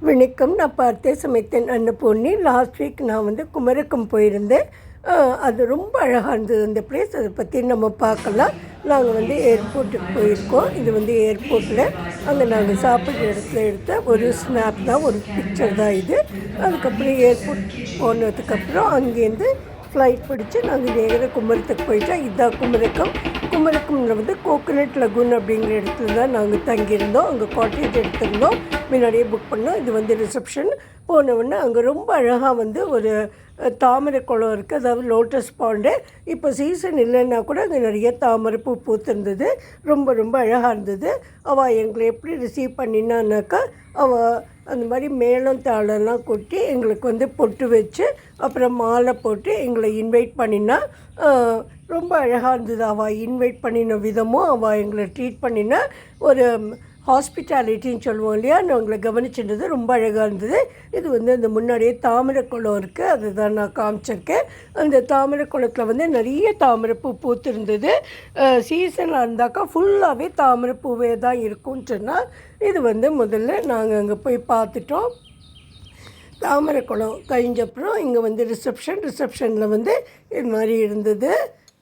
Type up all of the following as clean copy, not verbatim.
வணக்கம். நான் பார்த்தே சமைத்தேன் அன்னபூர்ணி. லாஸ்ட் வீக் நான் வந்து குமரகம் போயிருந்தேன். அது ரொம்ப அழகாக இருந்தது அந்த பிளேஸ். அதை பற்றி நம்ம பார்க்கலாம். நாங்கள் வந்து ஏர்போர்ட்டுக்கு போயிருக்கோம். இது வந்து ஏர்போர்ட்டில் அங்கே நாங்கள் சாப்பிட்ற இடத்துல எடுத்த ஒரு ஸ்னாப் தான், ஒரு பிக்சர் தான் இது. அதுக்கப்புறம் ஏர்போர்ட் போனதுக்கப்புறம் அங்கேருந்து ஃப்ளைட் பிடிச்சி நாங்கள் நேராக குமரத்துக்கு போயிட்டோம். இதுதான் குமரகம். குமரகம்ல வந்து கோகனட் லகுன் அப்படிங்கிற இடத்துல தான் நாங்கள் தங்கியிருந்தோம். அங்கே காட்டேஜ் எடுத்திருந்தோம், முன்னாடியே புக் பண்ணோம். இது வந்து ரிசப்ஷன். போனவுடனே அங்கே ரொம்ப அழகாக வந்து ஒரு தாமரை குளம் இருக்குது, அதாவது லோட்டஸ் பாண்டு. இப்போ சீசன் இல்லைன்னா கூட அங்கே நிறைய தாமரை பூ பூத்திருந்தது. ரொம்ப ரொம்ப அழகாக இருந்தது. அவள் எங்களை எப்படி ரிசீவ் பண்ணினான்னாக்கா, அவள் அந்த மாதிரி மேளம் தாளெல்லாம் கொட்டி எங்களுக்கு வந்து பொட்டு வச்சு அப்புறம் மாலை போட்டு எங்களை இன்வைட் பண்ணினா. ரொம்ப அழகாக இருந்தது. அவள் இன்வைட் பண்ணின விதமும் அவள் எங்களை ட்ரீட் பண்ணினா ஒரு ஹாஸ்பிட்டாலிட்டின்னு சொல்லுவோம் இல்லையா, நாங்களை கவனிச்சுன்றது ரொம்ப அழகாக இருந்தது. இது வந்து அந்த முன்னாடியே தாமரை குளம் இருக்குது, அதுதான் நான் காமிச்சிருக்கேன். அந்த தாமரை குளத்தில் வந்து நிறைய தாமரைப்பூ பூத்திருந்தது. சீசனாக இருந்தாக்கா ஃபுல்லாகவே தாமரைப்பூவே தான் இருக்கும்னு சொன்னால், இது வந்து முதல்ல நாங்கள் அங்கே போய் பார்த்துட்டோம். தாமரை குளம் கழிஞ்சப்புறம் இங்கே வந்து ரிசப்ஷனில் வந்து இது மாதிரி இருந்தது.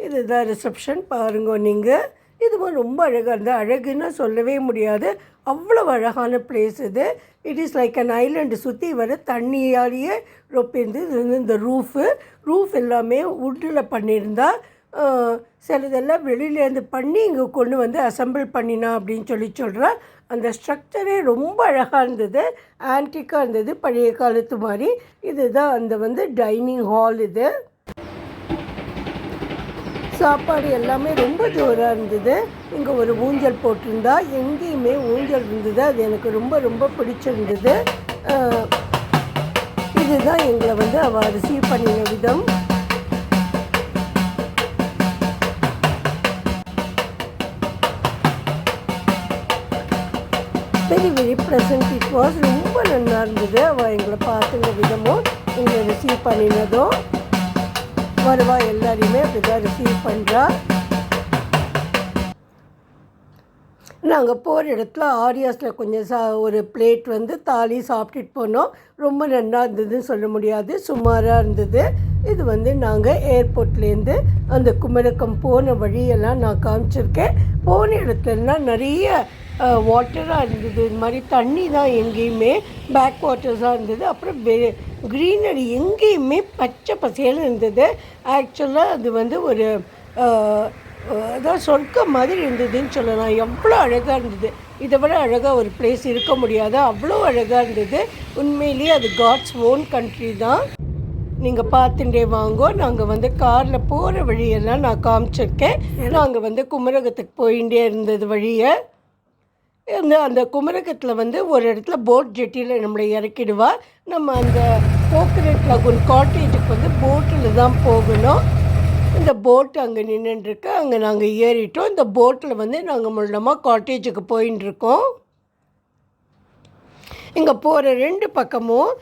இதுதான் ரிசப்ஷன், பாருங்க நீங்கள். இதுவும் ரொம்ப அழகாக இருந்தது. அழகுன்னு சொல்லவே முடியாது, அவ்வளோ அழகான பிளேஸ் இது. It is like an island. சுற்றி வர தண்ணியாலேயே ரொப்பிருந்து. இது வந்து இந்த ரூஃப் எல்லாமே வுட்டில் பண்ணியிருந்தா. சிலதெல்லாம் வெளியிலேருந்து பண்ணி இங்கே கொண்டு வந்து அசம்பிள் பண்ணினா அப்படின்னு சொல்கிறா. அந்த ஸ்ட்ரக்சரே ரொம்ப அழகாக இருந்தது, ஆன்டிக்காக இருந்தது, பழைய காலத்து மாதிரி. இதுதான் அந்த வந்து டைனிங் ஹால். இது சாப்பாடு எல்லாமே ரொம்ப ஜோராக இருந்தது. இங்கே ஒரு ஊஞ்சல் போட்டிருந்தா, எங்கேயுமே ஊஞ்சல் இருந்தது. அது எனக்கு ரொம்ப ரொம்ப பிடிச்சிருந்தது. இதுதான் எங்களை வந்து அவள் ரிசீவ் பண்ணின விதம். Very very pleasant it was. ரொம்ப நல்லா இருந்தது. அவள் எங்களை பார்த்துங்க விதமும் எங்களை ரிசீவ் பண்ணினதும். வருவா எல்லாரையுமே அப்படி தான் ரிசீவ் பண்ணுறா. நாங்கள் போகிற இடத்துல ஆரியாஸில் கொஞ்சம் ஒரு பிளேட் வந்து தாலி சாப்பிட்டுட்டு போனோம். ரொம்ப நல்லா இருந்ததுன்னு சொல்ல முடியாது, சுமாராக இருந்தது. இது வந்து நாங்கள் ஏர்போர்ட்லேருந்து அந்த குமரகம் போன வழியெல்லாம் நான் காமிச்சிருக்கேன். போன இடத்துலலாம் நிறைய வாட்டராக இருந்தது. இது மாதிரி தண்ணி தான் எங்கேயுமே பேக் வாட்டர்ஸாக இருந்தது. அப்புறம் க்ரீனரி எங்கேயுமே பச்சை பசேல்னு இருந்தது. ஆக்சுவலாக அது வந்து ஒரு அதான் சொர்க்க மாதிரி இருந்ததுன்னு சொல்லலாம். எவ்வளோ அழகாக இருந்தது. இதை விட அழகாக ஒரு பிளேஸ் இருக்க முடியாது, அவ்வளோ அழகாக இருந்தது. உண்மையிலேயே அது காட்ஸ் ஓன் கண்ட்ரி தான். நீங்கள் பார்த்துட்டே வாங்கோ. நாங்கள் வந்து காரில் போகிற வழியெல்லாம் நான் காமிச்சிருக்கேன். நாங்கள் வந்து குமரகத்துக்கு போயிட்டே இருந்தது வழியை. அந்த குமரகத்தில் வந்து ஒரு இடத்துல போட் ஜெட்டியில் நம்மளை இறக்கிடுவா. நம்ம அந்த கோகனட் லகுன் காட்டேஜுக்கு வந்து போட்டில் தான் போகணும். இந்த போட்டு அங்கே நின்றுருக்கு. அங்கே நாங்கள் ஏறிட்டோம். இந்த போட்டில் வந்து நாங்கள் மூலமாக காட்டேஜுக்கு போயின்னு இருக்கோம். இங்கே போகிற ரெண்டு பக்கமும்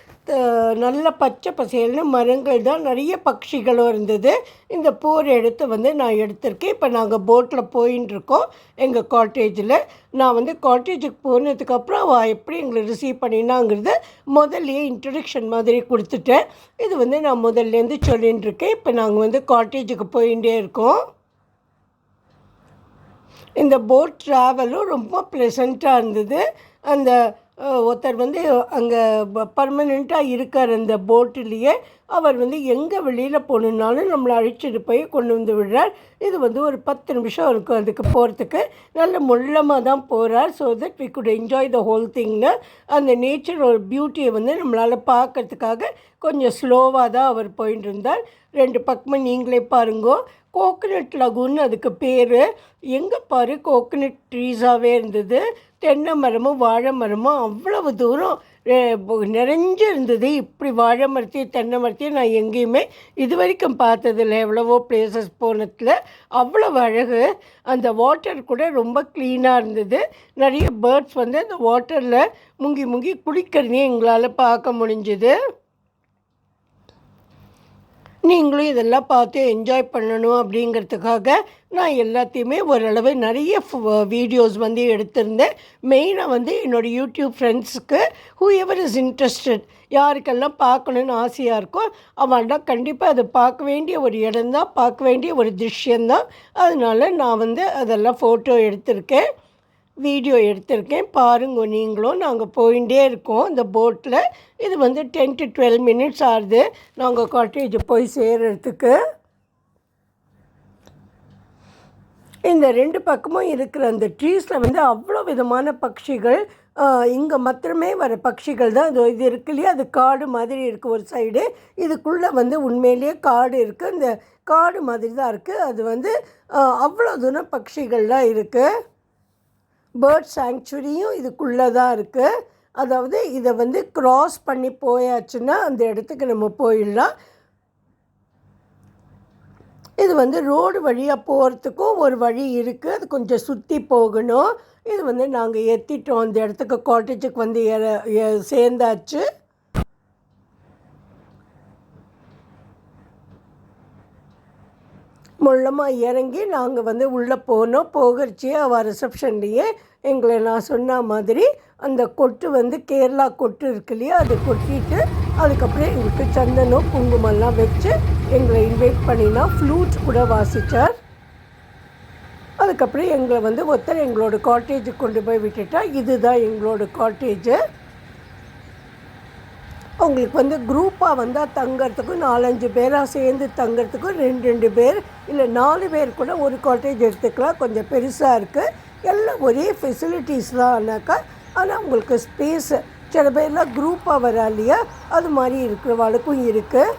நல்ல பச்சை பசேல்னு மரங்கள் தான், நிறைய பட்சிகளும் இருந்தது. இந்த போகிற இடத்த வந்து நான் எடுத்திருக்கேன். இப்போ நாங்கள் போட்டில் போயின்னு இருக்கோம் எங்கள் காட்டேஜில். நான் வந்து காட்டேஜுக்கு போனதுக்கப்புறம் அவள் எப்படி எங்களை ரிசீவ் பண்ணினாங்கிறத முதல்லையே இன்ட்ரடக்ஷன் மாதிரி கொடுத்துட்டேன். இது வந்து நான் முதல்லேருந்து சொல்லின்னு இருக்கேன். இப்போ நாங்கள் வந்து காட்டேஜுக்கு போயிட்டே இருக்கோம். இந்த போட் ட்ராவலும் ரொம்ப ப்ளசண்ட்டாக இருந்தது. அந்த ஒருத்தர் வந்து அங்கே பர்மனெண்ட்டாக இருக்கார் அந்த போட்டிலேயே. அவர் வந்து எங்கே வெளியில் போகணுன்னாலும் நம்மளை அழைச்சிட்டு போய் கொண்டு வந்து விடுறார். இது வந்து ஒரு 10 நிமிஷம் இருக்கும் அதுக்கு போகிறதுக்கு. நல்ல முள்ளமாக தான் போகிறார். So that we could enjoy the whole திங்னு. அந்த நேச்சர் ஒரு பியூட்டியை வந்து நம்மளால் பார்க்கறதுக்காக கொஞ்சம் ஸ்லோவாக தான் அவர் போயிட்டு இருந்தார். ரெண்டு பக்கமும் நீங்களே பாருங்கோ. கோகனட் லகுன்னு அதுக்கு பேர். எங்கே பாரு கோகனட் ட்ரீஸாகவே இருந்தது. தென்னை மரமும் வாழை மரமும் அவ்வளவு தூரம் நிறைஞ்சு இருந்தது. இப்படி வாழை மரத்தையும் தென்னை மரத்தையும் நான் எங்கேயுமே இது வரைக்கும் பார்த்ததில்லை. எவ்வளவோ பிளேசஸ் போனதில் அவ்வளவு அழகு. அந்த வாட்டர் கூட ரொம்ப க்ளீனாக இருந்தது. நிறைய பேர்ட்ஸ் வந்து அந்த வாட்டரில் முங்கி முங்கி குளிக்கிறதையும் எங்களால் பார்க்க முடிஞ்சுது. நீங்களும் இதெல்லாம் பார்த்து என்ஜாய் பண்ணணும் அப்படிங்கிறதுக்காக நான் எல்லாத்தையுமே ஓரளவு நிறைய வீடியோஸ் வந்து எடுத்திருந்தேன். மெயினாக வந்து என்னோடய யூடியூப் ஃப்ரெண்ட்ஸுக்கு ஹூஎவர் இஸ் இன்ட்ரெஸ்டட், யாருக்கெல்லாம் பார்க்கணுன்னு ஆசையாக இருக்கோ அவள்லாம் கண்டிப்பாக அதை பார்க்க வேண்டிய ஒரு இடம்தான், பார்க்க வேண்டிய ஒரு திருஷ்யந்தான். அதனால் நான் வந்து அதெல்லாம் ஃபோட்டோ எடுத்திருக்கேன், வீடியோ எடுத்திருக்கேன். பாருங்க நீங்களும். நாங்கள் போயிட்டே இருக்கோம் இந்த போட்டில். இது வந்து 10 to 12 minutes ஆகுது நாங்கள் காட்டேஜ் போய் சேர்கிறதுக்கு. இந்த 2 பக்கமும் இருக்கிற அந்த ட்ரீஸில் வந்து அவ்வளோ விதமான பட்சிகள், இங்கே மாத்திரமே வர பட்சிகள் தான். இது இருக்கு இல்லையா, அது காடு மாதிரி இருக்குது ஒரு சைடு. இதுக்குள்ளே வந்து உண்மையிலேயே காடு இருக்குது, இந்த காடு மாதிரி தான் இருக்குது. அது வந்து அவ்வளோ தூரம் பட்சிகள்லாம் இருக்குது. பேர்ட் சாங்சுரியும் இதுக்குள்ளே தான் இருக்குது. அதாவது இதை வந்து க்ராஸ் பண்ணி போயாச்சுன்னா அந்த இடத்துக்கு நம்ம போயிடலாம். இது வந்து ரோடு வழியாக போகிறதுக்கும் ஒரு வழி இருக்குது, அது கொஞ்சம் சுற்றி போகணும். இது வந்து நாங்கள் ஏற்றிட்டோம், அந்த இடத்துக்கு காட்டேஜுக்கு வந்து சேர்ந்தாச்சு. முள்ளமாக இறங்கி நாங்கள் வந்து உள்ளே போனோம். போகிறச்சியே அவள் ரிசப்ஷன்லேயே எங்களை நான் சொன்ன மாதிரி அந்த கொட்டு வந்து கேரளா கொட்டு இருக்கு இல்லையா, அது கொட்டிட்டு அதுக்கப்புறம் எங்களுக்கு சந்தனம் குங்குமம்லாம் வச்சு எங்களை இன்வைட் பண்ணினா ஃப்ளூட் கூட வாசித்தார். அதுக்கப்புறம் எங்களை வந்து ஒருத்தர் எங்களோட காட்டேஜுக்கு கொண்டு போய் விட்டுட்டா. இதுதான் எங்களோட காட்டேஜு. அவங்களுக்கு வந்து குரூப்பாக வந்தால் தங்கிறதுக்கும் 4-5 பேராக சேர்ந்து தங்கிறதுக்கும் 2 பேர் இல்லை 4 பேர் கூட ஒரு காட்டேஜ் எடுத்துக்கலாம். கொஞ்சம் பெருசாக இருக்குது, எல்லாம் ஒரே ஃபெசிலிட்டிஸ் தான். ஆனாக்கா ஆனால் உங்களுக்கு ஸ்பேஸு சில பேர்லாம் குரூப்பாக வரா இல்லையா, அது மாதிரி இருக்கிறவாளுக்கும் இருக்குது.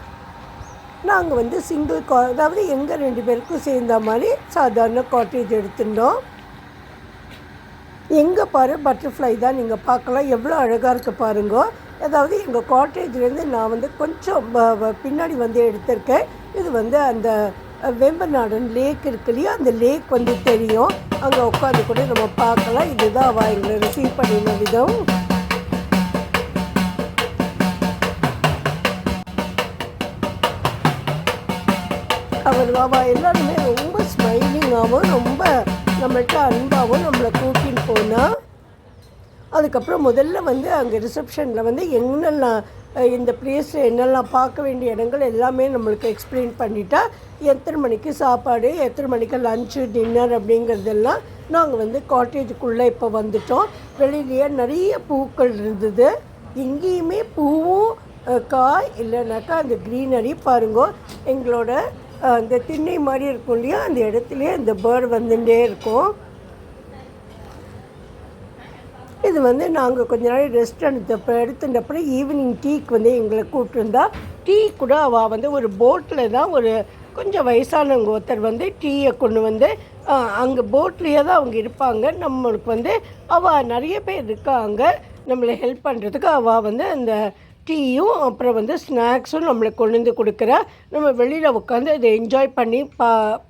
நாங்கள் வந்து சிங்கிள் அதாவது எங்கள் 2 பேருக்கும் சேர்ந்த மாதிரி சாதாரண காட்டேஜ் எடுத்துட்டோம். எங்கே பாரு பட்டர்ஃப்ளை தான் நீங்கள் பார்க்கலாம், எவ்வளோ அழகாக இருக்குது பாருங்க. அதாவது எங்கள் காட்டேஜ்லேருந்து நான் வந்து கொஞ்சம் பின்னாடி வந்து எடுத்திருக்கேன். இது வந்து அந்த வேம்பநாடன் லேக் இருக்கு இல்லையா, அந்த லேக் வந்து தெரியும். அங்கே உட்காந்து கூட நம்ம பார்க்கலாம். இதுதான் அவள் எங்களை ரிசீவ் பண்ணின விதம். அவள் எல்லாருமே ரொம்ப ஸ்மைலிங்காகவும் ரொம்ப நம்மள்கிட்ட அன்பாகவும் நம்மளை கூட்டின்னு போனால். அதுக்கப்புறம் முதல்ல வந்து அங்கே ரிசப்ஷனில் வந்து என்னெல்லாம் இந்த பிளேஸில் என்னெல்லாம் பார்க்க வேண்டிய இடங்கள் எல்லாமே நம்மளுக்கு எக்ஸ்பிளைன் பண்ணிட்டா. எத்தனை மணிக்கு சாப்பாடு, எத்தனை மணிக்கு லஞ்சு, டின்னர் அப்படிங்கிறதெல்லாம். நாங்கள் வந்து காட்டேஜுக்குள்ளே இப்போ வந்துட்டோம். வெளியிலேயே நிறைய பூக்கள் இருந்தது. எங்கேயுமே பூவும் காய் இல்லைனாக்கா அந்த க்ரீனரி பாருங்கோ. எங்களோட அந்த திண்ணை மாதிரி இருக்கும் இல்லையா, அந்த இடத்துலையே அந்த பேர்டு வந்துட்டே இருக்கும். இது வந்து நாங்கள் கொஞ்ச நாள் ரெஸ்ட் எடுத்துட்டப்பறம் ஈவினிங் டீக்கு வந்து எங்களை கூப்பிட்டுருந்தா. டீ கூட அவள் வந்து ஒரு போட்டில் தான் ஒரு கொஞ்சம் வயசானவங்க ஒருத்தர் வந்து டீயை கொண்டு வந்து அங்கே போட்லேயே தான் அவங்க இருப்பாங்க. நம்மளுக்கு வந்து அவள் நிறைய பேர் இருக்காங்க நம்மளை ஹெல்ப் பண்ணுறதுக்கு. அவள் வந்து அந்த டீயும் அப்புறம் வந்து ஸ்நாக்ஸும் நம்மளுக்கு கொண்டு வந்து கொடுக்குறா. நம்ம வெளியில் உட்காந்து அதை என்ஜாய் பண்ணி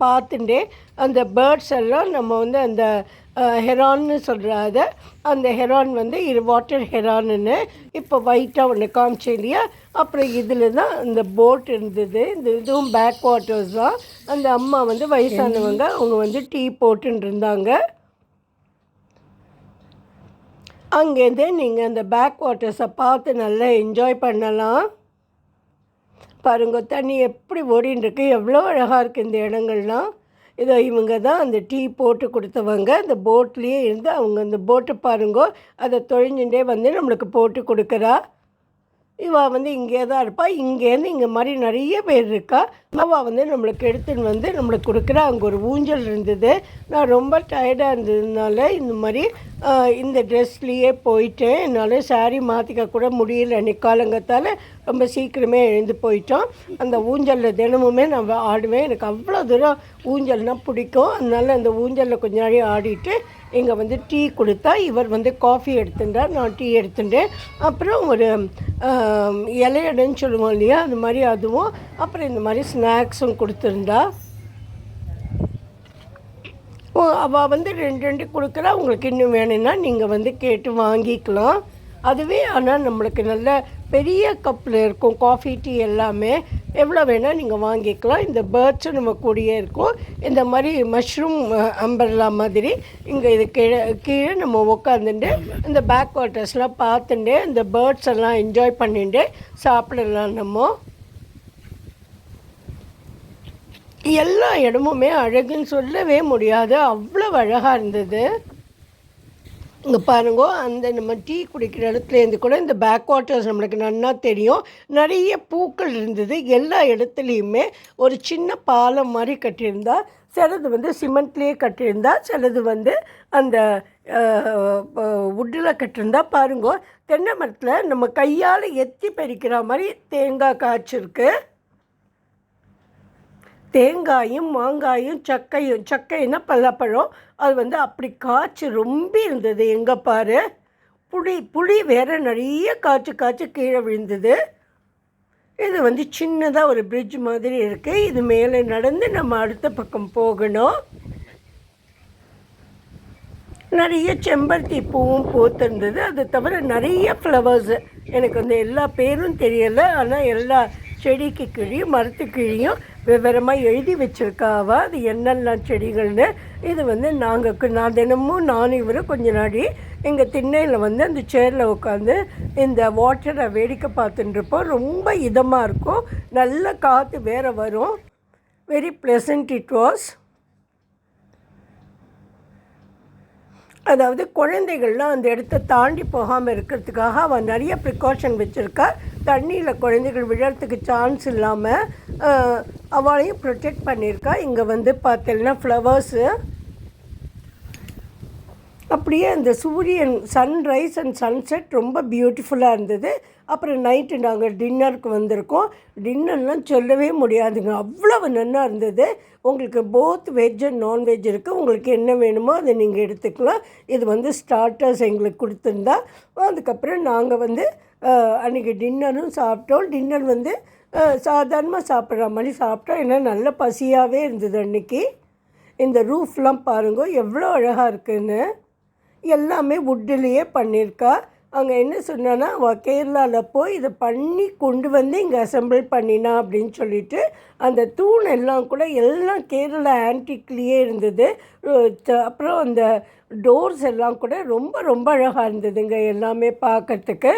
பார்த்துட்டே அந்த பேர்ட்ஸ் எல்லாம் நம்ம வந்து அந்த ஹெரான்னு சொல்கிறாத அந்த ஹெரான் வந்து வாட்டர் ஹெரான்னு இப்போ ஒயிட்டாக ஒன்று காமிச்சேன் இல்லையா. அப்புறம் இதில் தான் இந்த போட் இருந்தது. இந்த இதுவும் பேக் வாட்டர்ஸ் தான். அந்த அம்மா வந்து வயசானவங்க, அவங்க வந்து டீ போட்டுன்னு இருந்தாங்க. அங்கேருந்தே நீங்கள் அந்த பேக் வாட்டர்ஸை பார்த்து நல்லா என்ஜாய் பண்ணலாம். பாருங்க தண்ணி எப்படி ஓடின்னு இருக்கு, எவ்வளோ அழகாக இருக்குது இந்த இடங்கள்லாம். இதோ இவங்க தான் அந்த டீ போட்டு கொடுத்தவங்க. அந்த போட்லேயே இருந்து அவங்க அந்த போட்டை பாருங்கோ, அதை தொழிஞ்சுட்டே வந்து நம்மளுக்கு போட்டு கொடுக்குறா. இவள் வந்து இங்கே தான் இருப்பாள். இங்கேருந்து இங்கே மாதிரி நிறைய பேர் இருக்கா. அவள் வந்து நம்மளுக்கு எடுத்துன்னு வந்து நம்மளுக்கு கொடுக்குறா. அங்கே ஒரு ஊஞ்சல் இருந்தது. நான் ரொம்ப டயர்டாக இருந்ததுனால இந்த மாதிரி இந்த ட்ரெஸ்லேயே போயிட்டேன். என்னால் சாரீ மாற்றிக்க கூட முடியல. அன்றைக்கி காலங்கத்தால் ரொம்ப சீக்கிரமே எழுந்து போயிட்டோம். அந்த ஊஞ்சலில் தினமுமே நான் ஆடுவேன். எனக்கு அவ்வளோ தூரம் ஊஞ்சல்னால் பிடிக்கும். அதனால் அந்த ஊஞ்சலில் கொஞ்ச நாள் ஆடிட்டு இங்கே வந்து டீ கொடுத்தா. இவர் வந்து காஃபி எடுத்துட்டார், நான் டீ எடுத்துட்டேன். அப்புறம் ஒரு இலையடன்னு சொல்லுவோம் இல்லையா, அது மாதிரி அதுவும், அப்புறம் இந்த மாதிரி ஸ்நாக்ஸும் கொடுத்துருந்தா. அவள் வந்து 2 கொடுக்குறா. உங்களுக்கு இன்னும் வேணும்னா நீங்கள் வந்து கேட்டு வாங்கிக்கலாம். அதுவே ஆனால் நம்மளுக்கு நல்ல பெரிய கப்பில் இருக்கும். காஃபி டீ எல்லாமே எவ்வளோ வேணால் நீங்கள் வாங்கிக்கலாம். இந்த பேர்ட்ஸும் நம்ம கூடயே இருக்கும். இந்த மாதிரி மஷ்ரூம் அம்பர்லா மாதிரி இங்கே இது கீழே நம்ம உட்காந்துட்டு இந்த பேக் வாட்டர்ஸ்லாம் பார்த்துட்டு இந்த பேர்ட்ஸ் எல்லாம் என்ஜாய் பண்ணிட்டு சாப்பிடலாம். நம்ம எல்லா இடமுமே அழகுன்னு சொல்லவே முடியாது, அவ்வளோ அழகாக இருந்தது. இங்கே பாருங்கோ, அந்த நம்ம டீ குடிக்கிற இடத்துலேருந்து கூட இந்த பேக் வாட்டர்ஸ் நம்மளுக்கு நன்னா தெரியும். நிறைய பூக்கள் இருந்தது. எல்லா இடத்துலையுமே ஒரு சின்ன பாலம் மாதிரி கட்டியிருந்தா, சிலது வந்து சிமெண்ட்லேயே கட்டியிருந்தா, சிலது வந்து அந்த வுட்டில் கட்டியிருந்தா. பாருங்கோ, தென்னை மரத்தில் நம்ம கையால் எத்தி பறிக்கிற மாதிரி தேங்காய் காய்ச்சிருக்கு. தேங்காயும் மாங்காயும் சக்கைன்னா பலாப்பழம், அது வந்து அப்படி காய்ச்சி ரொம்ப இருந்தது. எங்கே பாரு, புளி வேறு நிறைய காய்ச்சி கீழே விழுந்தது. இது வந்து சின்னதாக ஒரு பிரிட்ஜ் மாதிரி இருக்குது. இது மேலே நடந்து நம்ம அடுத்த பக்கம் போகணும். நிறைய செம்பருத்தி பூவும் பூத்திருந்தது. அது தவிர நிறைய ஃப்ளவர்ஸு, எனக்கு வந்து எல்லா பேரும் தெரியலை. ஆனால் எல்லா செடிக்கு கீழேயும் மரத்துக்கு கீழேயும் விவரமாக எழுதி வச்சுருக்காவா அது என்னெல்லாம் செடிகள்னு. இது வந்து நான் தினமும் இவரும் கொஞ்ச நாடி எங்கள் திண்ணையில் வந்து அந்த சேரில் உட்காந்து இந்த வாட்டரை வேடிக்கை பார்த்துட்டுருப்போம். ரொம்ப இதமாக இருக்கும், நல்ல காற்று வேறு வரும். Very pleasant it was. அதாவது குழந்தைகள்லாம் அந்த இடத்த தாண்டி போகாமல் இருக்கிறதுக்காக அவன் நிறைய ப்ரிகாஷன் வச்சுருக்கா. தண்ணியில் குழந்தைகள் விழறதுக்கு சான்ஸ் இல்லாமல் அவளையும் ப்ரொடெக்ட் பண்ணியிருக்கா. இங்கே வந்து பார்த்தீங்கன்னா ஃப்ளவர்ஸு, அப்படியே அந்த சூரியன் சன்ரைஸ் அண்ட் சன்செட் ரொம்ப பியூட்டிஃபுல்லாக இருந்தது. அப்புறம் நைட்டு நாங்கள் டின்னருக்கு வந்திருக்கோம். டின்னர்லாம் சொல்லவே முடியாதுங்க, அவ்வளவு நல்லா இருந்தது. உங்களுக்கு போத் வெஜ் அண்ட் நான்வெஜ் இருக்குது. உங்களுக்கு என்ன வேணுமோ அதை நீங்கள் எடுத்துக்கலாம். இது வந்து ஸ்டார்டர்ஸ் எங்களுக்கு கொடுத்துருந்தா. அதுக்கப்புறம் நாங்கள் வந்து அன்றைக்கி டின்னரும் சாப்பிட்டோம். டின்னர் வந்து சாதாரணமாக சாப்பிட்ற மாதிரி சாப்பிட்டோம். ஏன்னா நல்ல பசியாகவே இருந்தது அன்றைக்கி. இந்த ரூஃப்லாம் பாருங்க எவ்வளோ அழகாக இருக்குதுன்னு. எல்லாமே வுட்டிலேயே பண்ணியிருக்கா. அங்கே என்ன சொன்னான்னா, கேரளாவில் போய் இதை பண்ணி கொண்டு வந்து இங்கே அசெம்பிள் பண்ணினா அப்படின்னு சொல்லிட்டு, அந்த தூண் எல்லாம் கூட எல்லாம் கேரளா ஆன்டிக்லேயே இருந்தது. அப்புறம் அந்த டோர்ஸ் எல்லாம் கூட ரொம்ப ரொம்ப அழகாக இருந்ததுங்க எல்லாமே பார்க்குறதுக்கு.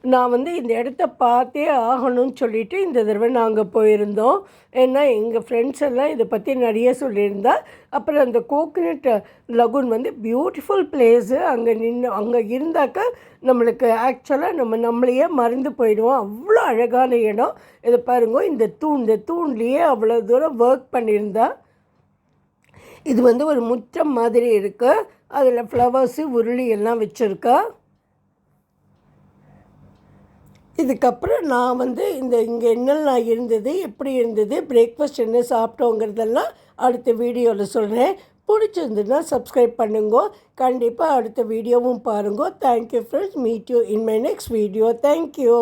நான் வந்து இந்த இடத்த பார்த்தே ஆகணும்னு சொல்லிவிட்டு இந்த தடவை நாங்கள் போயிருந்தோம். ஏன்னா எங்கள் ஃப்ரெண்ட்ஸ் எல்லாம் இதை பற்றி நிறைய சொல்லியிருந்தா. அப்புறம் அந்த கோகனட் லகுன் வந்து பியூட்டிஃபுல் பிளேஸு. அங்கே இருந்தாக்கா நம்மளுக்கு ஆக்சுவலாக நம்மளையே மறந்து போயிடுவோம், அவ்வளோ அழகான இடம். இதை பாருங்க, இந்த தூண்லேயே அவ்வளோ தூரம் ஒர்க் பண்ணியிருந்தா. இது வந்து ஒரு முற்றம் மாதிரி இருக்குது. அதில் ஃப்ளவர்ஸு உருளி எல்லாம் வச்சுருக்கா. இதுக்கப்புறம் நான் வந்து இங்கே என்னெல்லாம் இருந்தது, எப்படி இருந்தது, பிரேக்ஃபாஸ்ட் என்ன சாப்பிட்டோங்கிறதெல்லாம் அடுத்த வீடியோவில் சொல்கிறேன். பிடிச்சிருந்துன்னா சப்ஸ்கிரைப் பண்ணுங்க. கண்டிப்பாக அடுத்த வீடியோவும் பாருங்க. Thank you friends. Meet you in my next video. Thank you.